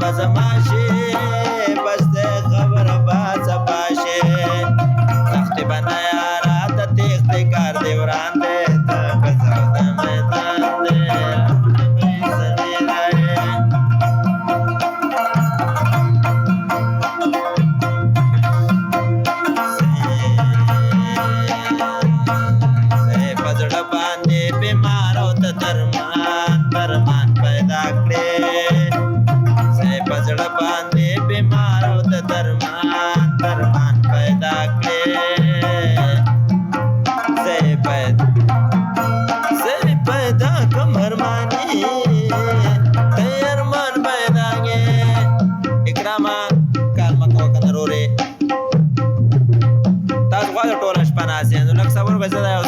بزماشي بس دې خبره باسه باشي تختې بنه یاره ته تېښتې کار دې وران دی ته ګزو د میدان دی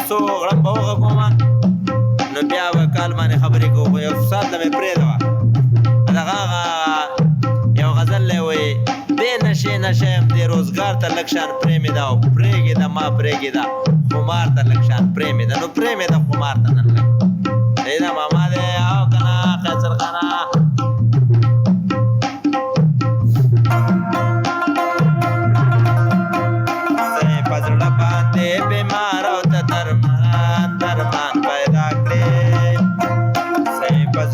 څو غړم به وغږومه نو بیا به کال باندې خبرې کوو خو یو ساعت ته مې پرېږده وه دغه هغه یو غزل دی وایي دې نشې نشه یم دې روزګار ته لږ شان پرېمېده او پرېږېده ما پرېږېده خمار ته لږ شان پرېمېده نو پرېمېده خمار ته نن لږ دی دا ماما دی او که نه قیصرخانه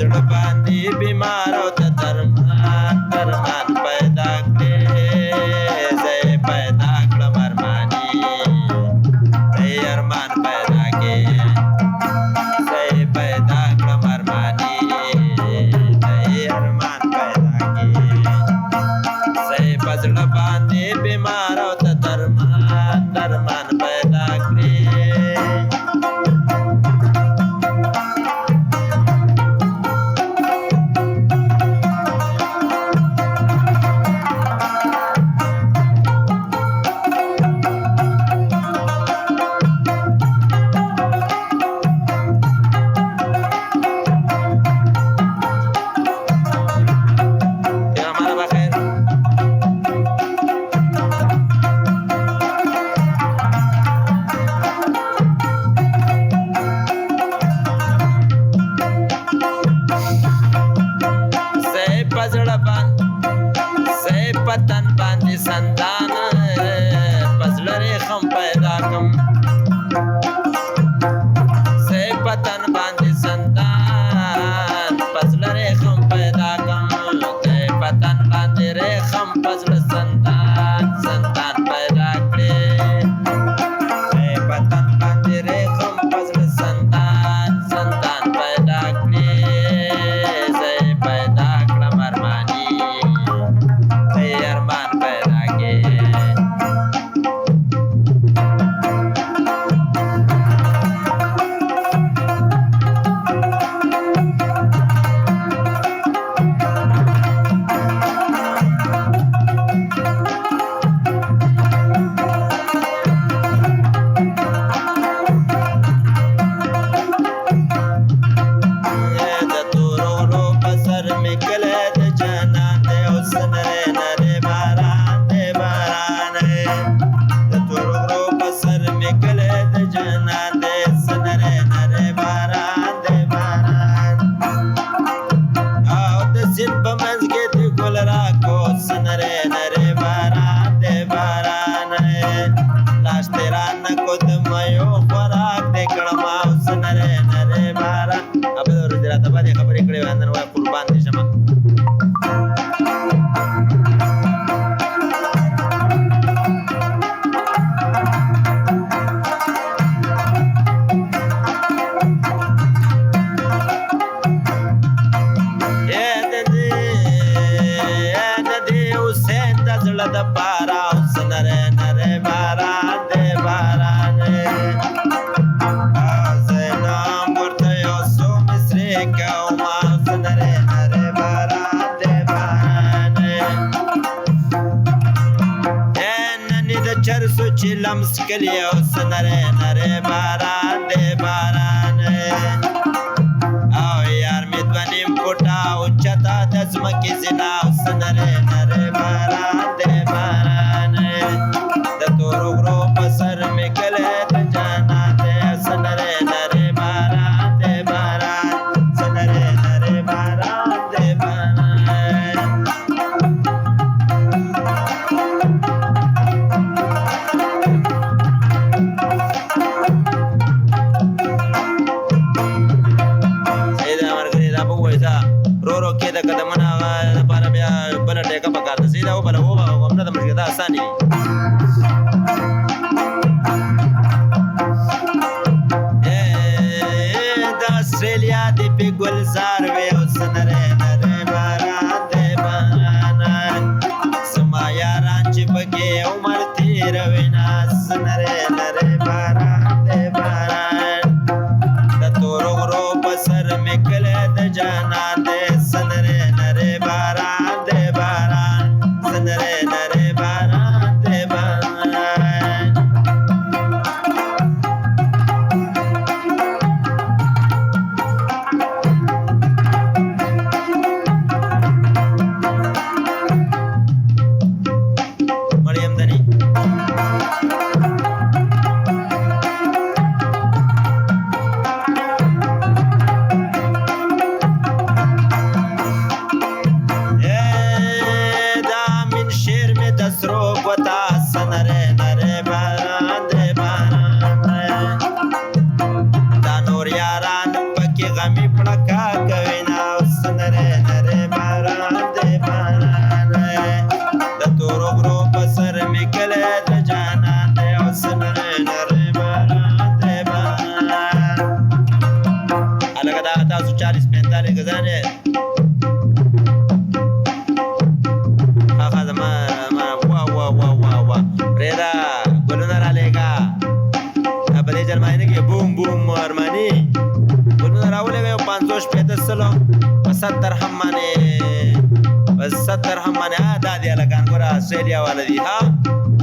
زړه باندې بیمار او ته درمان درمان پیدا کړې زه یې پیدا کړم ارماني ته یې ارمان پیدا کړې زه یې پیدا کړم ارماني ته یې ارمان پیدا کړې زه یې په زړه باندې بیمار او ته درمان درمان پیدا کړې پتن باندې سندان پزړه ریخم پیدا کم سه پتن باندې سندان پزړه ریخم پیدا کم سه پتن باندې ریخم پزړه سندان سندان پیدا کړې سه پتن باندې ریخم پزړه سندان سندان پیدا کړې سه پیدا کړم ارماني ارمان پیدا کے لمس کلی او سنره نره باران ده باران او یار می دونیم پوٹا اوچتا دزمکی زنا او سنره نره باران ده باران ده تورو گرو پسر می کلی ده جانا ده سنره نره باران ده باران سنره نره باران ده باران لکه د من هغه لپاره بیا بله ټیکه پکار ده صحیح ده وبله وبهغه هم نه ده مشکل دا اسانې وي د اسټرالیا د پې ګلزار وې اوس نری نری باران دی باران زما یاران چې پکې عمر تېروي ناس نری نری باران دی باران د تورو غرو په سر مې کلی د جانان دی سنری نری باران دی باران سنری نری باران دی باران مریم دنی آسټرالیا والا دي ها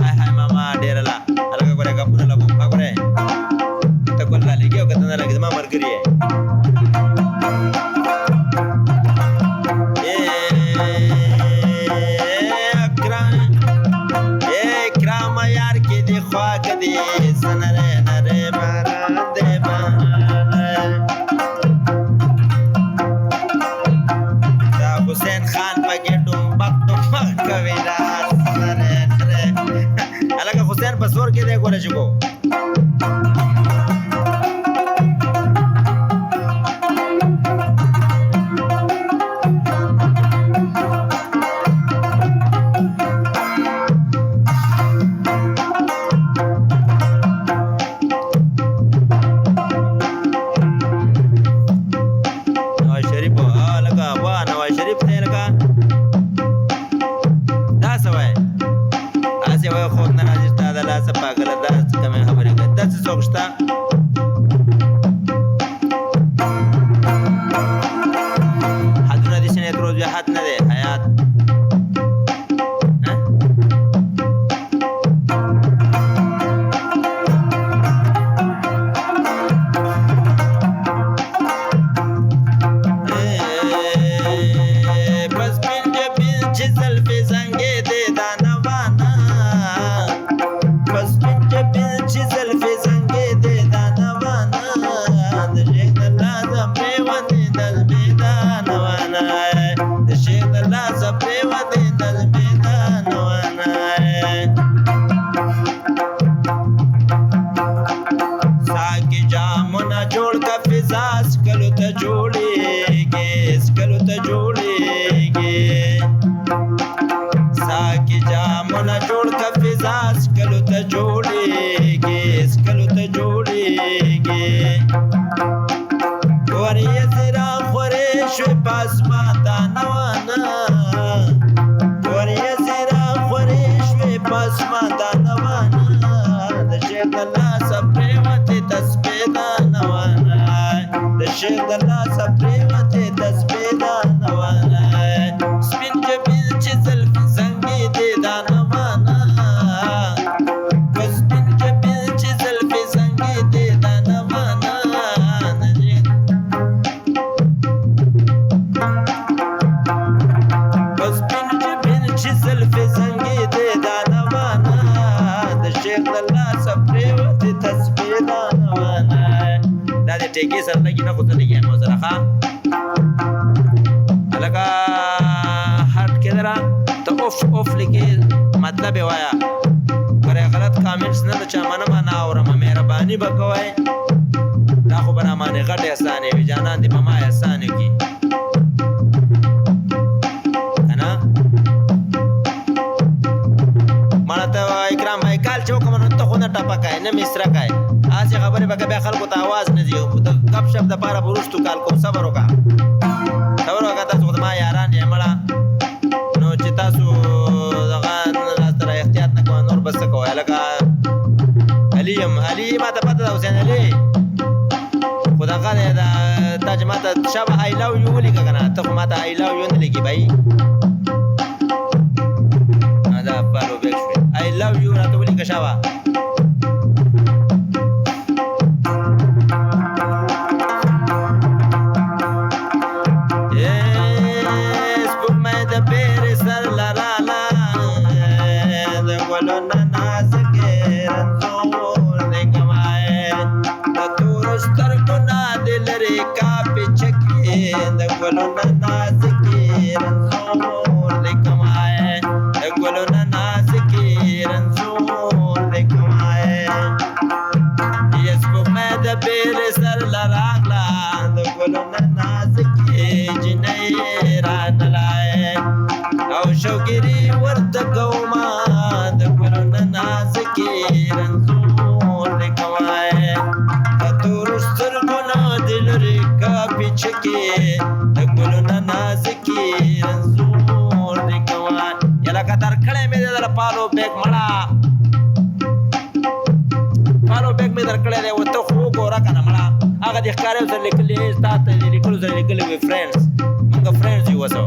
هاي هاي ماما ډېر لا هلکه ګوره ګپونه لګوم ښه ګوره ته ګل رالېږي او که ته نه لګې زما ملګري یې کرامه یار کې دې خواږه دي سنری نری باران دی باران دا حسین خان پکې ډومبک ډومبک کوي حسین په زور کې دی ګوره چې کو نواز شریف لکه وا نواز شریف دی لکه دا څه وایي هسې وایي خوب نه راځي ستا د لاسه پاګله داسې کمې خبرې کوي داسې څوک شته حدونه دې شنې تروز بیا حد نه دی حیات ټیکې سره لګي نه خو ته لګي نو سره ښه هلکه هټ کې دره ته اوف اوف لیکې مطلب یې وایه ګوره غلط کامنټس نه د چا منمه نه اورمه مهرباني به کوئ دا خو به رامانې غټې احسانې وي جانان دې په ما احسانې کړي ټپکای نه مسرکای هسې خبرې به بیا خلکو ته اواز نه ځي د ګپ شپ دپاره به وروستو کال کوم صبر وکړه تاسو خو زما یاران یې مړه نو چې تاسو دغه سره احتیاط نه کوئ نور به څه کوئ هلکه علي یم علي ما ته پته ده حسین علي خو دغه دی تا چې ما ته شابه آی لو یو ولیکه که نه ته خو ما ته آی لو یو نه لیکي بھائی دا پالو بیک شوې آی لو یو راته ولیکه شابه سپوږمۍ د پیرې سر لراله د ګلونه نازکې رنځور دې کمای د تورو سترګو نه دې لرې کاپې چکې د ګلونه نازکې رنځور دې کمای د ګلونه نازکې رنځور دې کمای سپوږمۍ د پیرې سر لراله د ګلونه نازکې جنۍ رانلای او شوګيري ورته کومه د ګلونه نازکې رنځور دې کومای د تورو سترګو نه دې لرې کاپې چکې د ګلونه نازکې رنځور دې کومای یا لکه درکړی مې دی دله پالو بیګ مړه پالو بیګ مې درکړی دی ورته خو وګوره که نه مړه هغه دې ښکاریو سره لیکلي ستا ته دې لیکلو سره لیکلي وي فرینډس مونږ فرینډس یو اوسه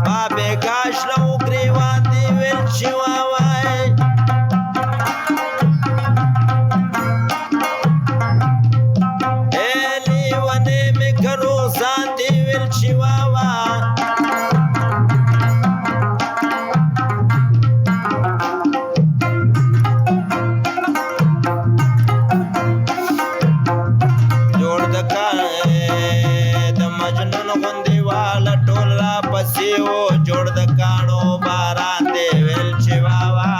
ما بیګاش له ګریوان دې ویل چې واوای لیونې مې کرو ځان دې ویل چې واوا جوړ د کاڼو باران دی ویل چې واوا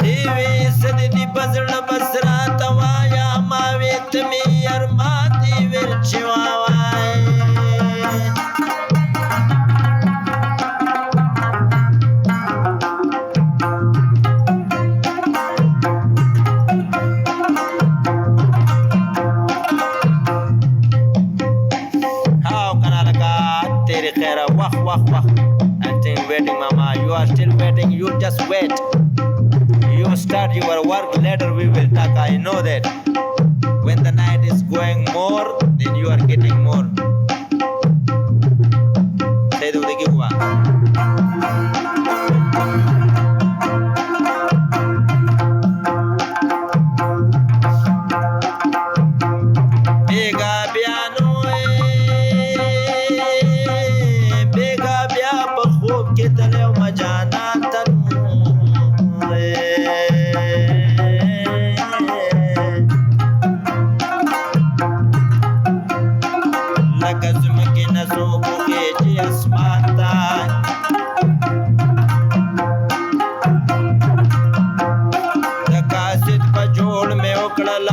دیوی سدی دی بزړه بس راته وایا ما وې ته مې ارمان دی ویل چې واوا Wah. I'm still waiting, Mama. You are still waiting. You just wait. You start your work. Later we will talk. I know that. When the night is going more, then you are getting more. Say the Udikiwa. Ega piano. کتلو مجانا تنو لکه زمکې نسو بوکې چې اسمان ته د کاسد په جوړ مې وکړل